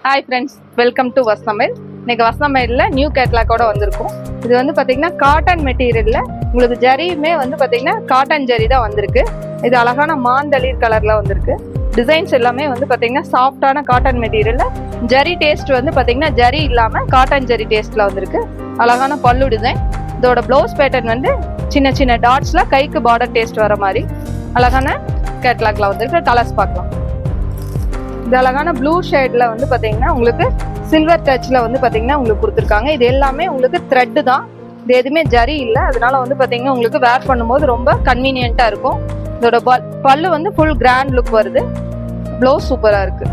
Hi friends, welcome to வசனமேல். இன்னைக்கு வசனமேலில் நியூ கேட்லாக்கோட வந்திருக்கும். இது வந்து பார்த்தீங்கன்னா காட்டன் மெட்டீரியலில் உங்களுக்கு ஜரியுமே வந்து பார்த்தீங்கன்னா காட்டன் ஜரி தான் வந்திருக்கு. இது அழகான மாந்தளிர் கலரில் வந்திருக்கு. டிசைன்ஸ் எல்லாமே வந்து பார்த்தீங்கன்னா சாஃப்டான காட்டன் மெட்டீரியலில் ஜரி டேஸ்ட் வந்து பார்த்தீங்கன்னா ஜரி இல்லாமல் காட்டன் ஜரி டேஸ்ட்டில் வந்திருக்கு. அழகான பல்லு டிசைன். இதோட ப்ளவுஸ் பேட்டர்ன் வந்து சின்ன சின்ன டாட்ஸில் கைக்கு பார்டர் டேஸ்ட் வர மாதிரி அழகான கேட்லாக்ல வந்திருக்கு. கலர்ஸ் பார்க்கலாம். இந்த அழகான ப்ளூ ஷேட்ல வந்து பாத்தீங்கன்னா உங்களுக்கு சில்வர் டச்ல வந்து பாத்தீங்கன்னா உங்களுக்கு கொடுத்துருக்காங்க. இது எல்லாமே உங்களுக்கு த்ரெட் தான், இது எதுவுமே ஜரி இல்லை. அதனால வந்து பாத்தீங்கன்னா உங்களுக்கு வேர் பண்ணும்போது ரொம்ப கன்வீனியன்ட்டா இருக்கும். இதோட பல்லு வந்து ஃபுல் கிராண்ட் லுக் வருது. ப்ளவுஸ் சூப்பரா இருக்கு,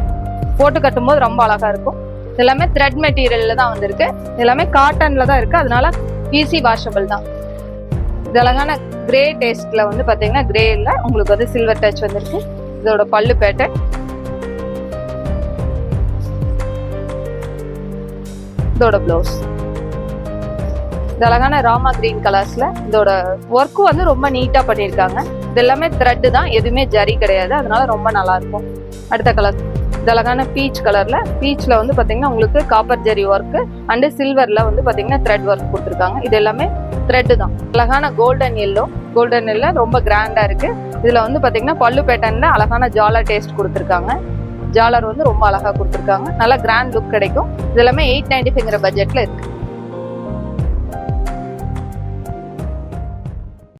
போட்டு கட்டும் போது ரொம்ப அழகா இருக்கும். இது எல்லாமே த்ரெட் மெட்டீரியல்ல தான் வந்திருக்கு. இது எல்லாமே காட்டன்ல தான் இருக்கு, அதனால ஈஸி வாஷபிள் தான். இது அழகான கிரே டேஸ்ட்ல வந்து பாத்தீங்கன்னா கிரேல உங்களுக்கு வந்து சில்வர் டச் வந்திருக்கு. இதோட பல்லு பேட்டர்ன், இதோட ப்ளவுஸ். இது அழகான ராமா கிரீன் கலர்ஸ்ல இதோட ஒர்க்கும் வந்து ரொம்ப நீட்டா பண்ணியிருக்காங்க. இது எல்லாமே த்ரெட் தான், எதுவுமே ஜரி கிடையாது, அதனால ரொம்ப நல்லா இருக்கும். அடுத்த கலர் இது அழகான பீச் கலர்ல, பீச்ல வந்து பாத்தீங்கன்னா உங்களுக்கு காப்பர் ஜரி ஒர்க் அண்ட் சில்வர்ல வந்து பாத்தீங்கன்னா த்ரெட் ஒர்க் கொடுத்துருக்காங்க. இது எல்லாமே த்ரெட் தான். அழகான கோல்டன் எல்லோ ரொம்ப கிராண்டா இருக்கு. இதுல வந்து பாத்தீங்கன்னா பல்லு பேட்டர்ன்ல அழகான ஜாலர் டேஸ்ட் கொடுத்துருக்காங்க. ஜாலர் வந்து ரொம்ப அழகா கொடுத்துருக்காங்க. நல்லா கிராண்ட் லுக் கிடைக்கும். இது எல்லாமே 895 பட்ஜெட்ல இருக்கு.